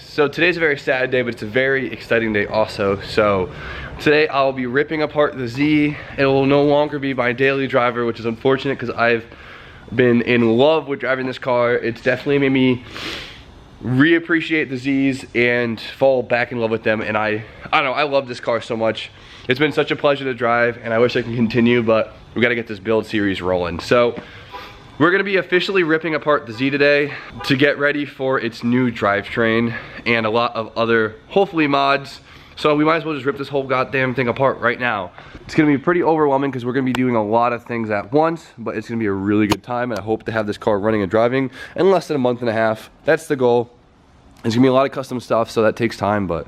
So today's a very sad day, but it's a very exciting day also. So today I'll be ripping apart the Z. It will no longer be my daily driver, which is unfortunate because I've been in love with driving this car. It's definitely made me reappreciate the Z's and fall back in love with them. And I don't know, I love this car so much. It's been such a pleasure to drive, and I wish I could continue, but we gotta get this build series rolling. So we're gonna be officially ripping apart the Z today to get ready for its new drivetrain and a lot of other, hopefully, mods. So we might as well just rip this whole goddamn thing apart right now. It's gonna be pretty overwhelming because we're gonna be doing a lot of things at once, but it's gonna be a really good time, and I hope to have this car running and driving in less than a month and a half. That's the goal. There's gonna be a lot of custom stuff, so that takes time, but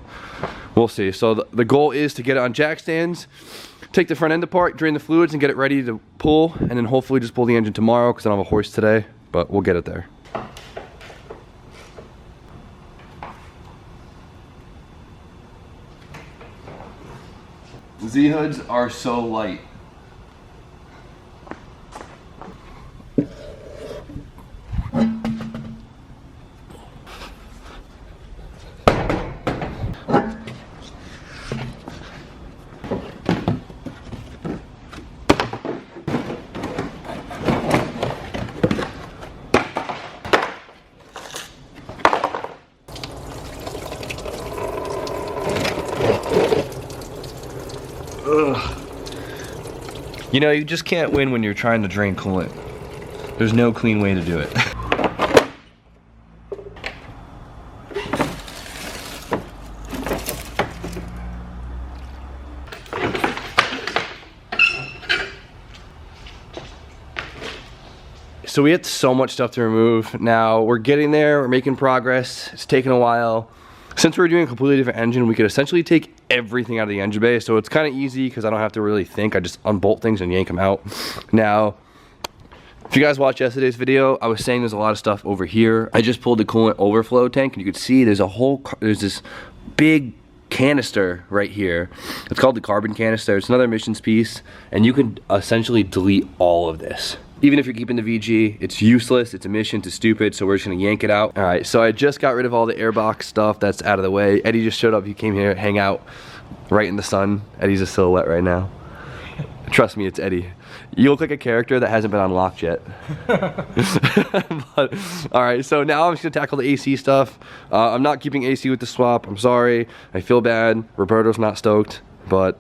we'll see. So the goal is to get it on jack stands, take the front end apart, drain the fluids, and get it ready to pull, and then hopefully just pull the engine tomorrow because I don't have a horse today, but we'll get it there. Z-hoods are so light. Ugh. You know, you just can't win when you're trying to drain coolant. There's no clean way to do it. So we had so much stuff to remove. Now we're getting there, we're making progress. It's taken a while. Since we're doing a completely different engine, we could essentially take everything out of the engine bay. So it's kind of easy because I don't have to really think. I just unbolt things and yank them out. Now, if you guys watched yesterday's video, I was saying there's a lot of stuff over here. I just pulled the coolant overflow tank, and you could see there's this big canister right here. It's called the carbon canister. It's another emissions piece, and you can essentially delete all of this. Even if you're keeping the VG, it's useless, it's emissions, it's stupid, so we're just gonna yank it out. All right, so I just got rid of all the airbox stuff that's out of the way. Eddie just showed up, he came here to hang out right in the sun. Eddie's a silhouette right now. Trust me, it's Eddie. You look like a character that hasn't been unlocked yet. But, all right, so now I'm just gonna tackle the AC stuff. I'm not keeping AC with the swap, I'm sorry. I feel bad, Roberto's not stoked, but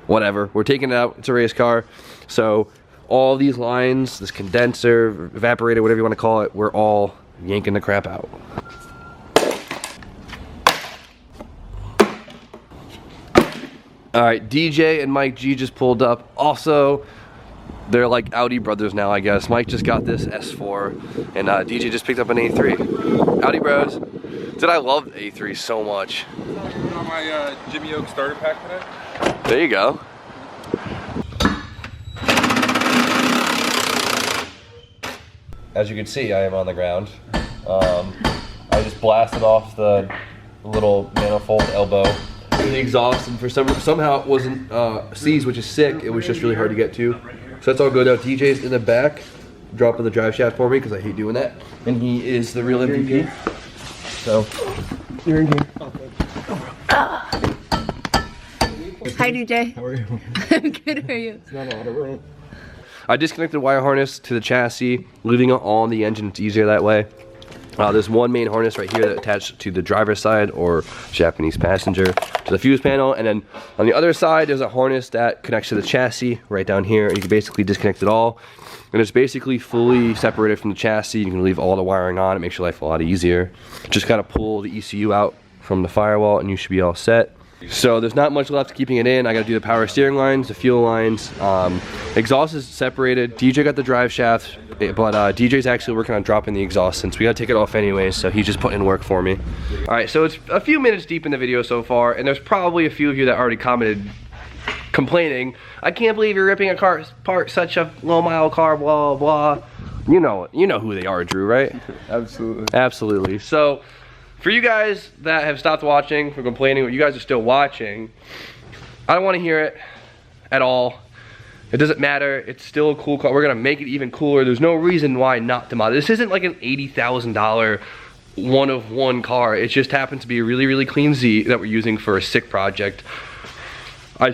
whatever. We're taking it out, it's a race car. So all these lines, this condenser, evaporator, whatever you want to call it, we're all yanking the crap out. All right, DJ and Mike G just pulled up. Also, they're like Audi brothers now, I guess. Mike just got this S4, and DJ just picked up an A3. Audi bros. Dude, I love the A3 so much. On my Jimmy Oak starter pack today. There you go. As you can see, I am on the ground. I just blasted off the little manifold elbow in the exhaust, and for somehow it wasn't seized, which is sick. It was just really hard to get to. So that's all good now. DJ's in the back, dropping the drive shaft for me because I hate doing that. And he is the real MVP. So, you're in here. Hi DJ. How are you? I'm good, how are you? It's not auto. I disconnected the wire harness to the chassis, leaving it all on the engine. It's easier that way. There's one main harness right here that attached to the driver's side or Japanese passenger to the fuse panel, and then on the other side there's a harness that connects to the chassis right down here, and you can basically disconnect it all, and it's basically fully separated from the chassis. You can leave all the wiring on. It makes your life a lot easier. Just gotta pull the ECU out from the firewall and you should be all set. So there's not much left keeping it in. I gotta do the power steering lines, the fuel lines. Exhaust is separated. DJ got the drive shaft, but DJ's actually working on dropping the exhaust since we gotta take it off anyways, so he's just putting in work for me. All right, so it's a few minutes deep in the video so far, and there's probably a few of you that already commented complaining, I can't believe you're ripping a car apart, such a low mile car, blah, blah. You know who they are, Drew, right? Absolutely. Absolutely. So, for you guys that have stopped watching, for complaining, but you guys are still watching, I don't want to hear it at all. It doesn't matter. It's still a cool car. We're going to make it even cooler. There's no reason why not to mod it. This isn't like an $80,000 one of one car. It just happens to be a really, really clean Z that we're using for a sick project. I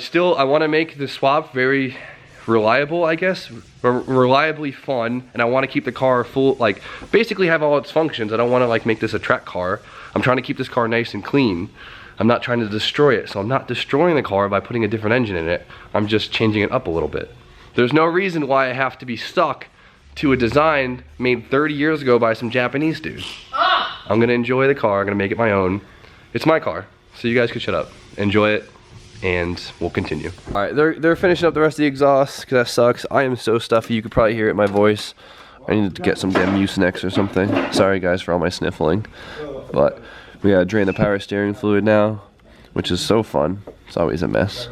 want to make the swap very reliable, I guess, reliably fun, and I want to keep the car full, like basically have all its functions. I don't want to like make this a track car. I'm trying to keep this car nice and clean. I'm not trying to destroy it, so I'm not destroying the car by putting a different engine in it. I'm just changing it up a little bit. There's no reason why I have to be stuck to a design made 30 years ago by some Japanese dude. I'm gonna enjoy the car, I'm gonna make it my own. It's my car, so you guys can shut up. Enjoy it, and we'll continue. All right, they're finishing up the rest of the exhaust, because that sucks. I am so stuffy, you could probably hear it in my voice. I need to get some damn Mucinex or something. Sorry guys for all my sniffling. But we gotta drain the power steering fluid now, which is so fun. It's always a mess.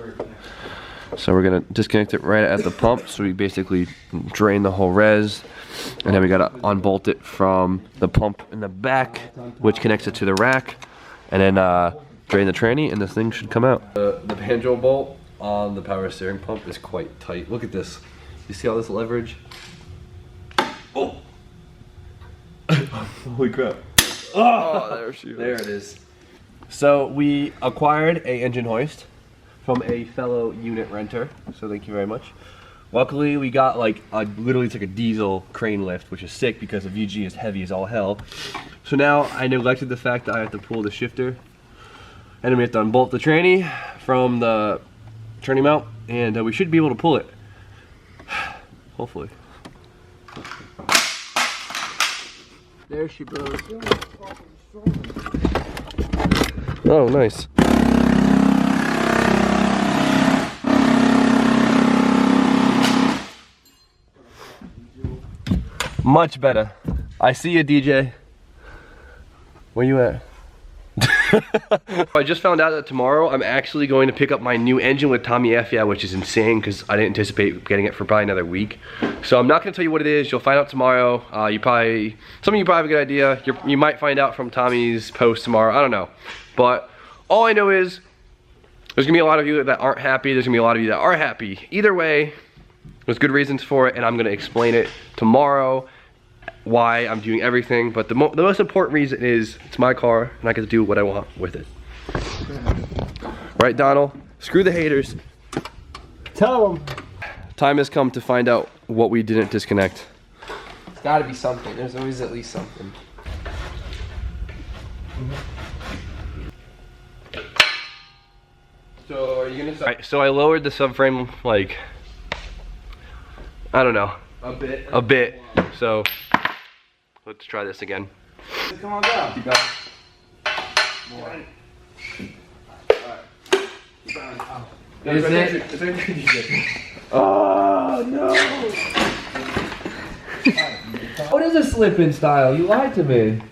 So we're gonna disconnect it right at the pump, so we basically drain the whole res, and then we gotta unbolt it from the pump in the back, which connects it to the rack, and then drain the tranny, and this thing should come out. The banjo bolt on the power steering pump is quite tight. Look at this. You see all this leverage? Oh! Holy crap. Oh, there she is. There it is. So we acquired a engine hoist from a fellow unit renter, so thank you very much. Luckily we got like literally it's like a diesel crane lift, which is sick because the VG is heavy as all hell. So now I neglected the fact that I have to pull the shifter, and then we have to unbolt the tranny from the tranny mount, and we should be able to pull it. Hopefully. There she blows. Oh, nice. Much better. I see you, DJ. Where you at? I just found out that tomorrow I'm actually going to pick up my new engine with TOMMYFYEAH, which is insane because I didn't anticipate getting it for probably another week. So I'm not going to tell you what it is. You'll find out tomorrow. Some of you probably have a good idea. You might find out from Tommy's post tomorrow. I don't know. But all I know is there's going to be a lot of you that aren't happy. There's going to be a lot of you that are happy. Either way, there's good reasons for it, and I'm going to explain it tomorrow, why I'm doing everything. But the most important reason is it's my car, and I get to do what I want with it. Right, Donald? Screw the haters. Tell them. Time has come to find out what we didn't disconnect. It's gotta be something. There's always at least something. So are you gonna start? Right, so I lowered the subframe like, I don't know. A bit. So let's try this again. Come on down. Keep going. More. Is it? Oh no! What is a slip-in style? You lied to me.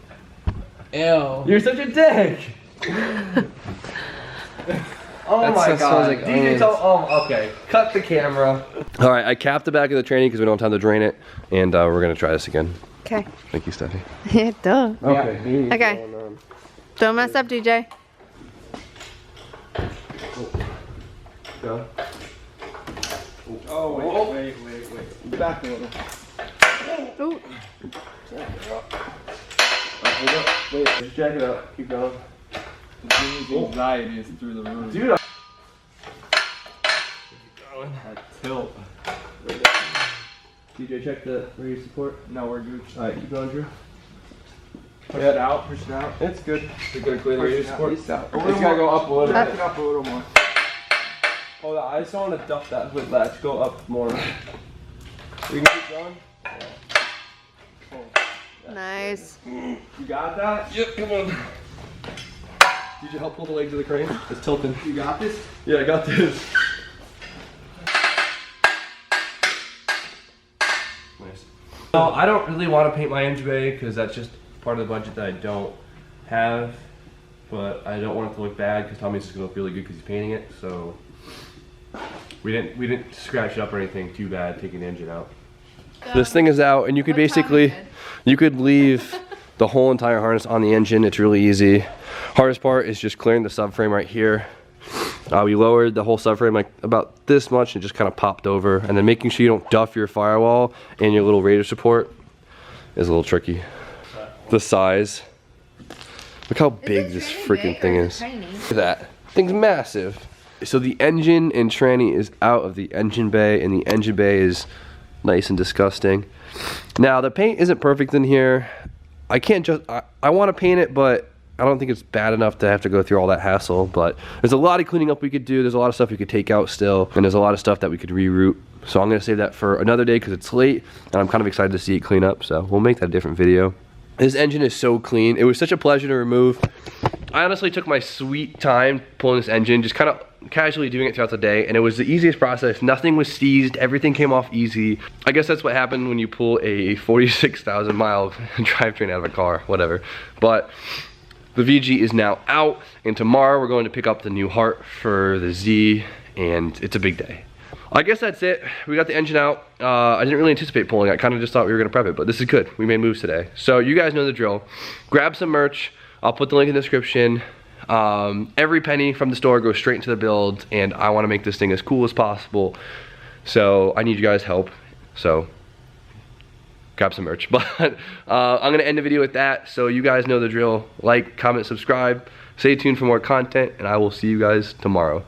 Ew. You're such a dick! Oh That my sounds god. like DJ onions. okay. Cut the camera. Alright, I capped the back of the tranny because we don't have time to drain it. And we're gonna try this again. Okay. Thank you, Steffi. Yeah, duh. Okay. Okay. Don't mess up, DJ. Go. Oh, wait. Back a little. Ooh. Wait, just jack it up. Keep going. The anxiety is through the roof. Dude, That tilt. DJ, check the rear support. No, we're good. Alright, keep going, Drew. Push it out. Push it out. It's good. You're gonna clear the rear support. It's out. It's gotta go up a little Back bit. it up a little more. Hold on, I just want to duck that hood latch. Go up more. We can keep going. Nice. You got that? Yep, come on. Did you help pull the legs of the crane? It's tilting. You got this? Yeah, I got this. Nice. So I don't really want to paint my engine bay because that's just part of the budget that I don't have. But I don't want it to look bad because Tommy's just gonna look really good because he's painting it. So we didn't scratch it up or anything too bad taking the engine out. This thing is out, and you could basically leave the whole entire harness on the engine. It's really easy. Hardest part is just clearing the subframe right here. We lowered the whole subframe like about this much and just kind of popped over, and then making sure you don't duff your firewall and your little radiator support is a little tricky. The size Look how big this freaking thing is. Look at that. Thing's massive. So the engine and tranny is out of the engine bay, and the engine bay is nice and disgusting. Now the paint isn't perfect in here. I can't just, I want to paint it, but I don't think it's bad enough to have to go through all that hassle. But there's a lot of cleaning up we could do. There's a lot of stuff we could take out still, and there's a lot of stuff that we could reroute. So I'm gonna save that for another day because it's late, and I'm kind of excited to see it clean up. So we'll make that a different video. This engine is so clean. It was such a pleasure to remove. I honestly took my sweet time pulling this engine, just kind of casually doing it throughout the day, and it was the easiest process. Nothing was seized, everything came off easy. I guess that's what happened when you pull a 46,000 mile drivetrain out of a car, whatever. But the VG is now out, and tomorrow we're going to pick up the new heart for the Z, and it's a big day. I guess that's it. We got the engine out. I didn't really anticipate pulling it. I kind of just thought we were gonna prep it, but this is good. We made moves today. So you guys know the drill. Grab some merch. I'll put the link in the description. Every penny from the store goes straight into the build, and I wanna make this thing as cool as possible. So I need you guys' help. So grab some merch. But I'm gonna end the video with that. So you guys know the drill. Like, comment, subscribe. Stay tuned for more content, and I will see you guys tomorrow.